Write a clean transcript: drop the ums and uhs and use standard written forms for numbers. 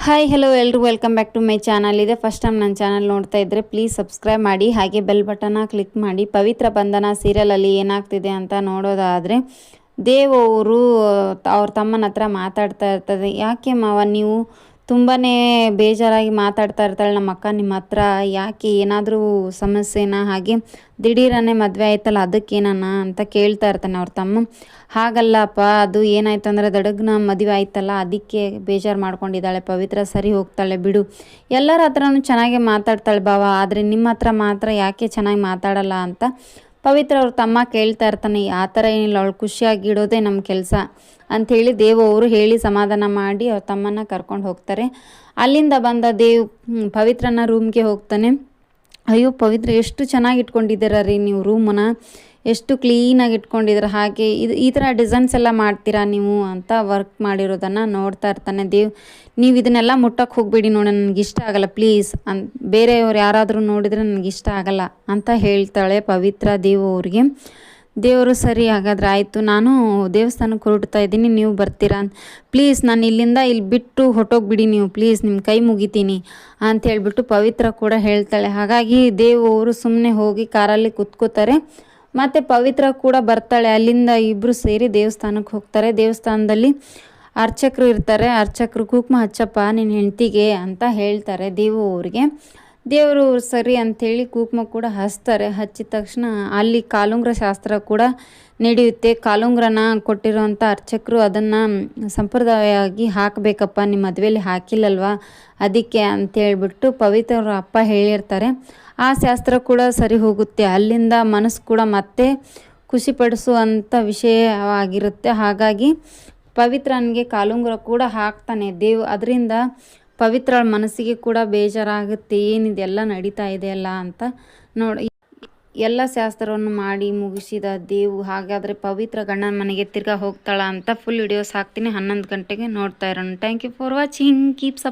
Hi hello ಎಲ್ರಿಗೂ welcome back to my channel. ಇದೆ first time ನನ್ನ ಚಾನಲ್ ನೋಡ್ತಾ ಇದ್ದರೆ ಪ್ಲೀಸ್ ಸಬ್ಸ್ಕ್ರೈಬ್ ಮಾಡಿ, ಹಾಗೆ ಬೆಲ್ ಬಟನ್ನ ಕ್ಲಿಕ್ ಮಾಡಿ. ಪವಿತ್ರ ಬಂಧನ ಸೀರಿಯಲಲ್ಲಿ ಏನಾಗ್ತಿದೆ ಅಂತ ನೋಡೋದಾದರೆ, ದೇವ್ ಅವರು ಅವ್ರ ತಮ್ಮನ ಹತ್ರ ಮಾತಾಡ್ತಾ ಇರ್ತದೆ. ಯಾಕೆ ಮಾವ ನೀವು ತುಂಬಾ ಬೇಜಾರಾಗಿ ಮಾತಾಡ್ತಾ ಇರ್ತಾಳೆ ನಮ್ಮ ಅಕ್ಕ ನಿಮ್ಮ ಹತ್ರ, ಯಾಕೆ ಏನಾದರೂ ಸಮಸ್ಯೆನಾ, ಹಾಗೆ ದಿಢೀರನ್ನೇ ಮದುವೆ ಆಯ್ತಲ್ಲ ಅದಕ್ಕೇನಣ್ಣ ಅಂತ ಕೇಳ್ತಾ ಇರ್ತಾನೆ ಅವ್ರ ತಮ್ಮ. ಹಾಗಲ್ಲಪ್ಪ, ಅದು ಏನಾಯ್ತು ಅಂದರೆ ದಡಗ್ನ ಮದುವೆ ಆಯ್ತಲ್ಲ ಅದಕ್ಕೆ ಬೇಜಾರು ಮಾಡ್ಕೊಂಡಿದ್ದಾಳೆ ಪವಿತ್ರ, ಸರಿ ಹೋಗ್ತಾಳೆ ಬಿಡು. ಎಲ್ಲರ ಹತ್ರನೂ ಚೆನ್ನಾಗೇ ಮಾತಾಡ್ತಾಳೆ ಬಾವ, ಆದರೆ ನಿಮ್ಮ ಹತ್ರ ಮಾತ್ರ ಯಾಕೆ ಚೆನ್ನಾಗಿ ಮಾತಾಡಲ್ಲ ಅಂತ ಪವಿತ್ರ ಅವ್ರ ತಮ್ಮ ಕೇಳ್ತಾ ಇರ್ತಾನೆ. ಆ ಥರ ಏನಿಲ್ಲ, ಅವಳು ಖುಷಿಯಾಗಿಡೋದೇ ನಮ್ಮ ಕೆಲಸ ಅಂಥೇಳಿ ದೇವ್ ಅವರು ಹೇಳಿ ಸಮಾಧಾನ ಮಾಡಿ ಅವ್ರ ತಮ್ಮನ ಕರ್ಕೊಂಡು ಹೋಗ್ತಾರೆ. ಅಲ್ಲಿಂದ ಬಂದ ದೇವ್ ಪವಿತ್ರನ ರೂಮ್ಗೆ ಹೋಗ್ತಾನೆ. ಅಯ್ಯೋ ಪವಿತ್ರ, ಎಷ್ಟು ಚೆನ್ನಾಗಿ ಇಟ್ಕೊಂಡಿದ್ದೀರ ರೀ ನೀವು ರೂಮನ್ನ, ಎಷ್ಟು ಕ್ಲೀನಾಗಿ ಇಟ್ಕೊಂಡಿದ್ದೀರ, ಹಾಗೆ ಈ ಥರ ಡಿಸೈನ್ಸ್ ಎಲ್ಲ ಮಾಡ್ತೀರಾ ನೀವು ಅಂತ ವರ್ಕ್ ಮಾಡಿರೋದನ್ನು ನೋಡ್ತಾ ಇರ್ತಾನೆ ದೇವ್. ನೀವು ಇದನ್ನೆಲ್ಲ ಮುಟ್ಟಕ್ಕೆ ಹೋಗ್ಬೇಡಿ ನೋಡಿ, ನನಗಿಷ್ಟ ಆಗಲ್ಲ ಪ್ಲೀಸ್ ಬೇರೆಯವ್ರು ಯಾರಾದರೂ ನೋಡಿದರೆ ನನಗಿಷ್ಟ ಆಗಲ್ಲ ಅಂತ ಹೇಳ್ತಾಳೆ ಪವಿತ್ರ ದೇವ್ ಅವ್ರಿಗೆ. ದೇವರು ಸರಿ ಹಾಗಾದ್ರೆ ಆಯಿತು, ನಾನು ದೇವಸ್ಥಾನಕ್ಕೆ ಹೊರಡ್ತಾ ಇದ್ದೀನಿ, ನೀವು ಬರ್ತೀರಾ ಪ್ಲೀಸ್, ನಾನು ಇಲ್ಲಿಂದ ಇಲ್ಲಿ ಬಿಟ್ಟು ಹೊಟ್ಟೋಗ್ಬಿಡಿ ನೀವು ಪ್ಲೀಸ್, ನಿಮ್ಮ ಕೈ ಮುಗಿತೀನಿ ಅಂತ ಹೇಳ್ಬಿಟ್ಟು ಪವಿತ್ರ ಕೂಡ ಹೇಳ್ತಾಳೆ. ಹಾಗಾಗಿ ದೇವ್ ಅವರು ಸುಮ್ಮನೆ ಹೋಗಿ ಕಾರಲ್ಲಿ ಕುತ್ಕೋತಾರೆ. ಮತ್ತು ಪವಿತ್ರ ಕೂಡ ಬರ್ತಾಳೆ. ಅಲ್ಲಿಂದ ಇಬ್ಬರು ಸೇರಿ ದೇವಸ್ಥಾನಕ್ಕೆ ಹೋಗ್ತಾರೆ. ದೇವಸ್ಥಾನದಲ್ಲಿ ಅರ್ಚಕರು ಇರ್ತಾರೆ. ಅರ್ಚಕರು ಕುಂಕುಮ ಹಚ್ಚಪ್ಪ ನಿನ್ನ ಹೆಂಡ್ತಿಗೆ ಅಂತ ಹೇಳ್ತಾರೆ ದೇವು ಅವ್ರಿಗೆ. ದೇವರು ಸರಿ ಅಂಥೇಳಿ ಕುಂಕುಮ ಕೂಡ ಹಚ್ತಾರೆ. ಹಚ್ಚಿದ ತಕ್ಷಣ ಅಲ್ಲಿ ಕಾಲುಂಗ್ರ ಶಾಸ್ತ್ರ ಕೂಡ ನಡೆಯುತ್ತೆ. ಕಾಲುಂಗ್ರನ ಕೊಟ್ಟಿರೋವಂಥ ಅರ್ಚಕರು ಅದನ್ನು ಸಂಪ್ರದಾಯವಾಗಿ ಹಾಕಬೇಕಪ್ಪ, ನಿಮ್ಮ ಮದುವೆಯಲ್ಲಿ ಹಾಕಿಲ್ಲಲ್ವ ಅದಕ್ಕೆ ಅಂತೇಳ್ಬಿಟ್ಟು ಪವಿತ್ರ ಅಪ್ಪ ಹೇಳಿರ್ತಾರೆ. ಆ ಶಾಸ್ತ್ರ ಕೂಡ ಸರಿ ಹೋಗುತ್ತೆ. ಅಲ್ಲಿಂದ ಮನಸ್ಸು ಕೂಡ ಮತ್ತೆ ಖುಷಿಪಡಿಸುವಂಥ ವಿಷಯವಾಗಿರುತ್ತೆ. ಹಾಗಾಗಿ ಪವಿತ್ರನಿಗೆ ಕಾಲುಂಗುರ ಕೂಡ ಹಾಕ್ತಾನೆ ದೇವ್. ಅದರಿಂದ ಪವಿತ್ರ ಮನಸ್ಸಿಗೆ ಕೂಡ ಬೇಜಾರಾಗುತ್ತೆ, ಏನಿದೆಲ್ಲ ನಡೀತಾ ಇದೆಯಲ್ಲ ಅಂತ ನೋಡಿ. ಎಲ್ಲ ಶಾಸ್ತ್ರವನ್ನು ಮಾಡಿ ಮುಗಿಸಿದ ದೇವು ಹಾಗಾದರೆ ಪವಿತ್ರ ಗಂಡನ ಮನೆಗೆ ತಿರ್ಗಾ ಹೋಗ್ತಾಳ ಅಂತ ಫುಲ್ ವಿಡಿಯೋಸ್ ಹಾಕ್ತೀನಿ. 11 ಗಂಟೆಗೆ ನೋಡ್ತಾ ಇರೋಣ. Thank you for watching, keep ಸಪ್.